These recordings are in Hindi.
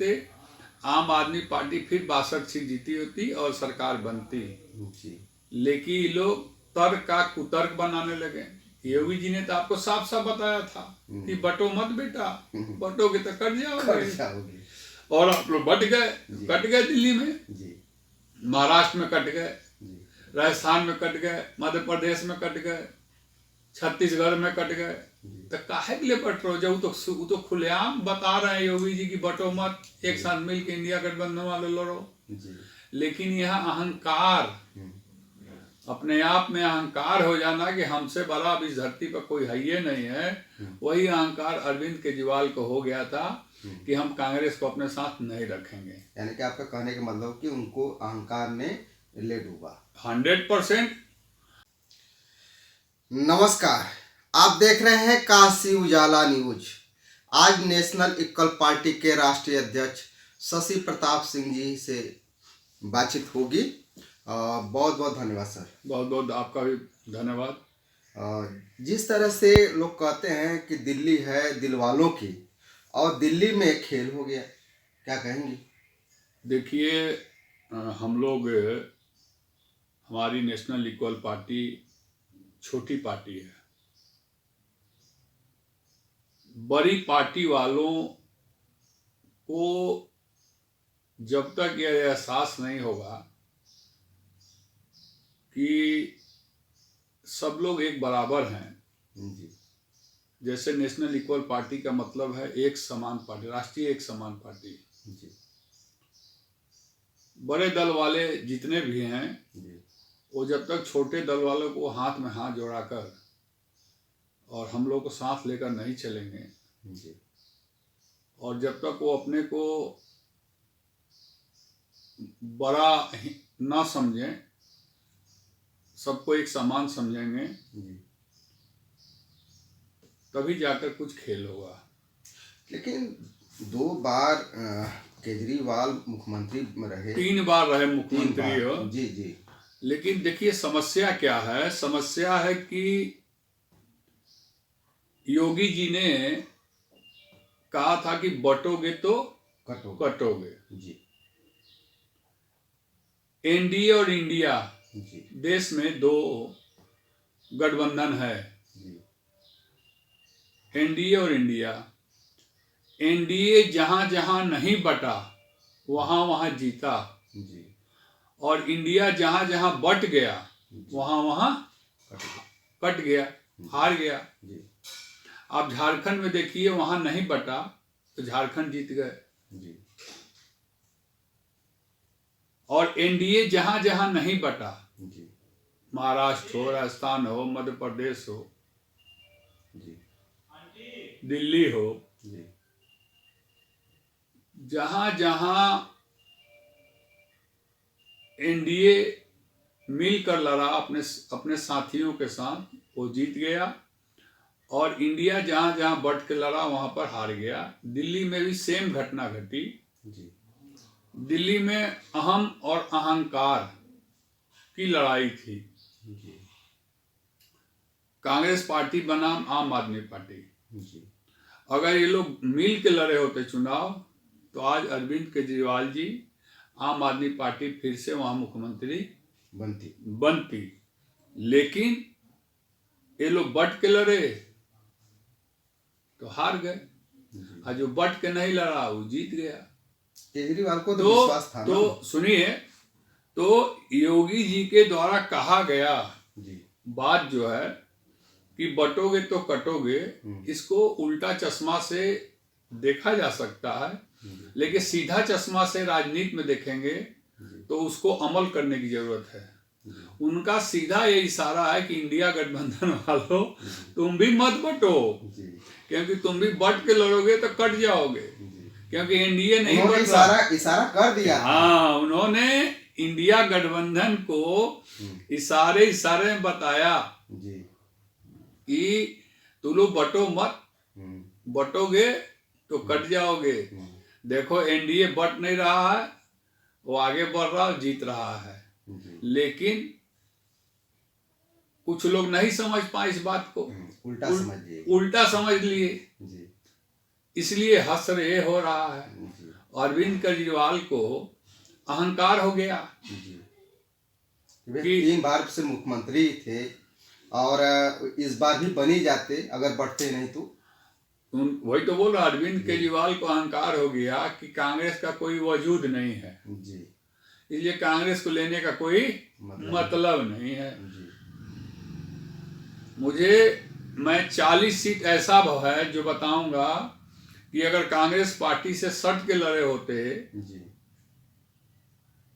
होते आम आदमी पार्टी फिर 62 सीट जीती होती और सरकार बनती। जी। लेकिन ये लोग तर्क का कुतर्क बनाने लगे। योगी जी ने तो आपको साफ साफ बताया था कि बटो मत बेटा, बटोगे तो कट जाओगे। और आप लोग कट गए दिल्ली में, महाराष्ट्र में कट गए, राजस्थान में कट गए, मध्य प्रदेश में कट गए, छत्तीसगढ़ में कट गए। तो काहे के लिए बट रहे हो? जब वो तो खुलेआम बता रहे हैं योगी जी की बटो मत, एक साथ मिल के इंडिया गठबंधन वाले लड़ो। लेकिन यह अहंकार, अपने आप में अहंकार हो जाना कि हमसे बड़ा अब इस धरती पर कोई है ही नहीं है, वही अहंकार अरविंद केजरीवाल को हो गया था कि हम कांग्रेस को अपने साथ नहीं रखेंगे। यानी कि आपका कहने का मतलब कि उनको अहंकार ने ले डूबा। 100%। नमस्कार, आप देख रहे हैं काशी उजाला न्यूज। आज नेशनल इक्वल पार्टी के राष्ट्रीय अध्यक्ष शशि प्रताप सिंह जी से बातचीत होगी। बहुत बहुत धन्यवाद सर। बहुत बहुत आपका भी धन्यवाद। जिस तरह से लोग कहते हैं कि दिल्ली है दिल वालों की, और दिल्ली में खेल हो गया, क्या कहेंगे? देखिए, हम लोग, हमारी नेशनल इक्वल पार्टी छोटी पार्टी है। बड़ी पार्टी वालों को जब तक यह एहसास नहीं होगा कि सब लोग एक बराबर हैं, जैसे नेशनल इक्वल पार्टी का मतलब है एक समान पार्टी, राष्ट्रीय एक समान पार्टी। बड़े दल वाले जितने भी हैं वो जब तक छोटे दल वालों को हाथ में हाथ जोड़ाकर और हम लोग को साथ लेकर नहीं चलेंगे, और जब तक वो अपने को बड़ा ना समझें, सबको एक समान समझेंगे, तभी जाकर कुछ खेल होगा। लेकिन 2 बार केजरीवाल मुख्यमंत्री में रहे, 3 बार रहे मुख्यमंत्री हो। जी। लेकिन देखिए समस्या क्या है? समस्या है कि योगी जी ने कहा था कि बटोगे तो कटोगे। जी। एनडीए और इंडिया, देश में 2 गठबंधन है, एनडीए और इंडिया। एनडीए जहां जहां नहीं बटा वहां वहां जीता, और इंडिया जहां जहां बट गया वहां वहां कट गया, हार गया। आप झारखंड में देखिए, वहां नहीं बटा तो झारखंड जीत गए। और एनडीए जहां जहां नहीं बटा, महाराष्ट्र हो, राजस्थान हो, मध्य प्रदेश हो, दिल्ली हो, जहां जहां एनडीए मिलकर लड़ा अपने साथियों के साथ, वो जीत गया। और इंडिया जहां जहां बट के लड़ा वहां पर हार गया। दिल्ली में भी सेम घटना घटी। दिल्ली में अहम और अहंकार की लड़ाई थी। कांग्रेस पार्टी बनाम आम आदमी पार्टी। अगर ये लोग मिल के लड़े होते चुनाव, तो आज अरविंद केजरीवाल जी, आम आदमी पार्टी फिर से वहां मुख्यमंत्री बनती। लेकिन ये लोग बट के लड़े तो हार गए, और जो बट के नहीं लड़ा वो जीत गया। केजरीवाल को तो विश्वास था। तो सुनिए, तो योगी जी के द्वारा कहा गया बात जो है कि बटोगे तो कटोगे, इसको उल्टा चश्मा से देखा जा सकता है, लेकिन सीधा चश्मा से राजनीति में देखेंगे तो उसको अमल करने की जरूरत है। उनका सीधा ये इशारा है कि इंडिया गठबंधन वालों, तुम भी मत बटो, क्योंकि तुम भी बट के लड़ोगे तो कट जाओगे, क्योंकि एनडीए नहीं बट रहा। इशारा कर दिया। हाँ, उन्होंने इंडिया गठबंधन को इशारे में बताया कि तुम लोग बटो मत, बटोगे तो कट जाओगे। देखो, एनडीए बट नहीं रहा है, वो आगे बढ़ रहा है, जीत रहा है। लेकिन कुछ लोग नहीं समझ पाए इस बात को, उल्टा समझ लिए, इसलिए हश्र ये हो रहा है। अरविंद केजरीवाल को अहंकार हो गया जी। वे 3 बार से मुख्यमंत्री थे और इस बार भी बन ही जाते अगर बढ़ते नहीं तो। वही तो बोल रहा, अरविंद केजरीवाल को अहंकार हो गया कि कांग्रेस का कोई वजूद नहीं है जी, इसलिए कांग्रेस को लेने का कोई मतलब नहीं है जी। मैं 40 सीट ऐसा है जो बताऊंगा कि अगर कांग्रेस पार्टी से सट के लड़े होते जी,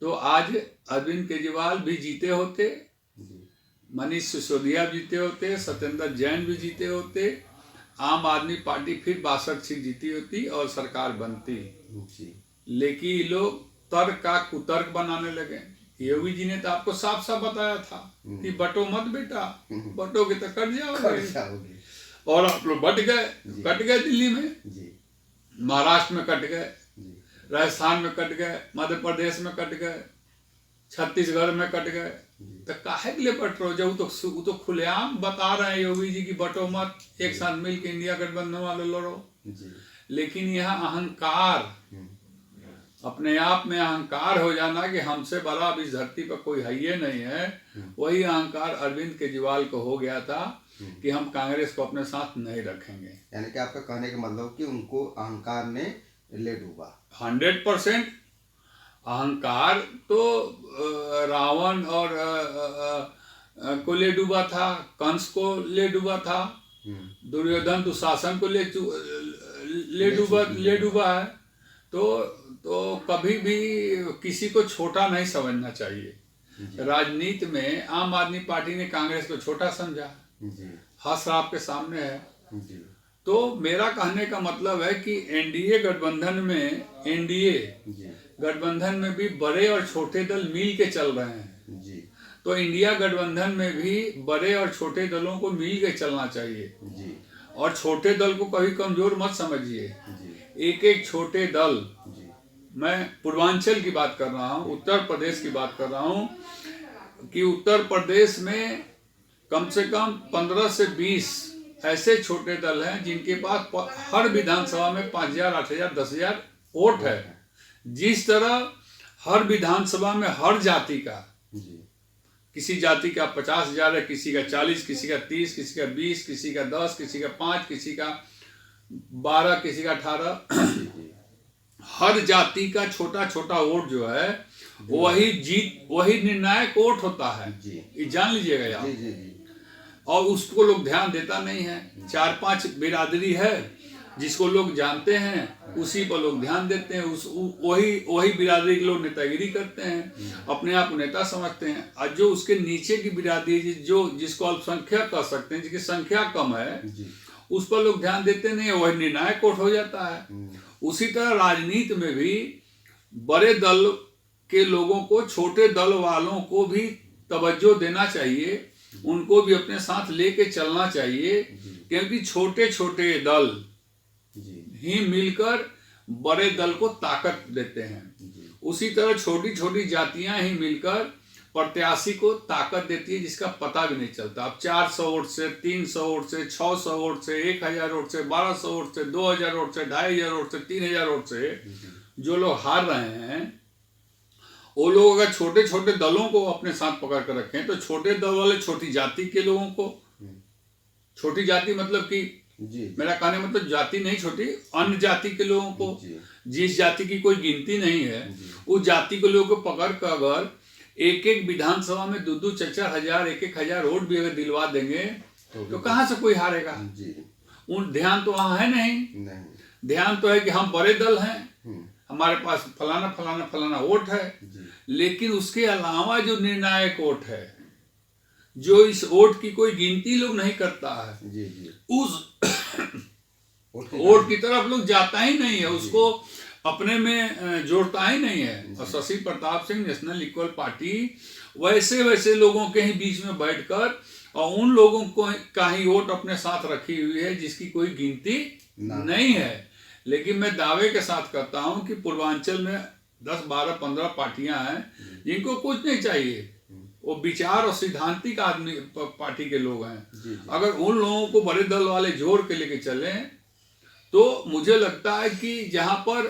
तो आज अरविंद केजरीवाल भी जीते होते, मनीष सिसोदिया भी जीते होते, सत्येंद्र जैन भी जीते होते, आम आदमी पार्टी फिर 62 सीट जीती होती और सरकार बनती। लेकिन ये लोग तर्क का कुतर्क बनाने लगे। योगी जी ने तो आपको साफ साफ बताया था कि बटो मत बेटा, बटोगे तो कट जाओगे। और आप लोग कट गए दिल्ली में, महाराष्ट्र में कट गए, राजस्थान में कट गए, मध्य प्रदेश में कट गए, छत्तीसगढ़ में कट गए। तो काहे के लिए बट रहे हो? जब वो तो खुलेआम बता रहे हैं योगी जी की बटो मत, एक साथ मिलकर इंडिया गठबंधन वाले लड़ो। लेकिन यहाँ अहंकार, अपने आप में अहंकार हो जाना कि हमसे बड़ा अब इस धरती पर कोई है ही नहीं है, वही अहंकार अरविंद केजरीवाल को हो गया था कि हम कांग्रेस को अपने साथ नहीं रखेंगे। यानी कि आपका कहने का मतलब कि उनको अहंकार ने ले डूबा। 100% अहंकार तो रावण और को ले डूबा था, कंस को ले डूबा था, दुर्योधन दुशासन को ले डूबा है। तो कभी भी किसी को छोटा नहीं समझना चाहिए। राजनीति में आम आदमी पार्टी ने कांग्रेस को छोटा समझा, हंस आपके सामने है। तो मेरा कहने का मतलब है कि एनडीए गठबंधन में भी बड़े और छोटे दल मिल के चल रहे हैं। तो इंडिया गठबंधन में भी बड़े और छोटे दलों को मिल के चलना चाहिए। और छोटे दल को कभी कमजोर मत समझिए। एक एक छोटे दल, मैं पूर्वांचल की बात कर रहा हूँ, उत्तर प्रदेश की बात कर रहा हूँ कि उत्तर प्रदेश में कम से कम 15 से 20 ऐसे छोटे दल हैं जिनके पास हर विधानसभा में 5,000, 8,000, 10,000 वोट है। जिस तरह हर विधानसभा में हर जाति का, किसी जाति का 50,000 है, किसी का 40, किसी का 30, किसी का 20, किसी का 10, किसी का 5, किसी का 12, किसी का 18, हर जाति का छोटा छोटा वोट जो है वही निर्णायक वोट होता है। ये जान लीजिएगा यार। और उसको लोग ध्यान देता नहीं है। 4-5 बिरादरी है जिसको लोग जानते हैं, उसी पर लोग ध्यान देते हैं, वही बिरादरी के लोग नेतागिरी करते हैं, अपने आप को नेता समझते हैं। और जो उसके नीचे की बिरादरी, जिसको अल्पसंख्यक कह सकते हैं, जिसकी संख्या कम है, उस पर लोग ध्यान देते नहीं, वही निर्णायक वोट हो जाता है। उसी तरह राजनीति में भी बड़े दल के लोगों को छोटे दल वालों को भी तवज्जो देना चाहिए, उनको भी अपने साथ लेके चलना चाहिए, क्योंकि छोटे छोटे दल ही मिलकर बड़े दल को ताकत देते हैं। उसी तरह छोटी छोटी जातियां ही मिलकर प्रत्याशी को ताकत देती है, जिसका पता भी नहीं चलता। अब 400 वोट से, 300 वोट से, 600 वोट से, 1,000 वोट से, 1,200 वोट से, 2,000 वोट से, 2,500 वोट से, 3,000 वोट से जो लोग हार रहे हैं, वो लोग अगर छोटे छोटे दलों को अपने साथ पकड़ कर रखें तो छोटे दल वाले छोटी जाति के लोगों को, छोटी जाति मतलब कि मेरा कहने मतलब जाति नहीं छोटी, अन्य जाति के लोगों को, जिस जाति की कोई गिनती नहीं है, उस जाति के लोगों को पकड़ कर अगर एक एक विधानसभा में 2-2, 4-4 हजार, 1-1 हजार वोट भी अगर दिलवा देंगे तो कहाँ से कोई हारेगा? उन ध्यान तो वहां है नहीं। ध्यान तो है कि हम बड़े दल हैं, हमारे पास फलाना फलाना फलाना वोट है, लेकिन उसके अलावा जो निर्णायक वोट है, जो इस वोट की कोई गिनती लोग नहीं करता है, उस वोट की तरफ लोग जाता ही नहीं है, उसको अपने में जोड़ता ही नहीं है। और Shashi Pratap Singh national equal party वैसे लोगों के ही बीच में बैठकर और उन लोगों को का ही वोट अपने साथ रखी हुई है जिसकी कोई गिनती नहीं है। लेकिन मैं दावे के साथ कहता हूं कि पूर्वांचल में 10, 12, 15 पार्टियां हैं जिनको कुछ नहीं चाहिए, वो विचार और सिद्धांतिक आदमी पार्टी के लोग हैं। अगर उन लोगों को बड़े दल वाले जोड़ के लेके चलें तो मुझे लगता है कि जहां पर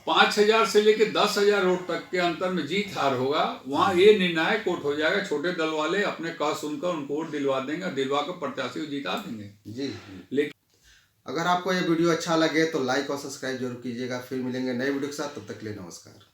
5,000 से लेकर 10,000 वोट तक के अंतर में जीत हार होगा, वहां ये निर्णायक वोट हो जाएगा। छोटे दल वाले अपने कह सुनकर उनको वोट दिलवा देंगे, दिलवा कर प्रत्याशी को जिता देंगे जी। लेकिन अगर आपको ये वीडियो अच्छा लगे तो लाइक और सब्सक्राइब जरूर कीजिएगा। फिर मिलेंगे नए वीडियो के साथ, तब तक के लिए नमस्कार।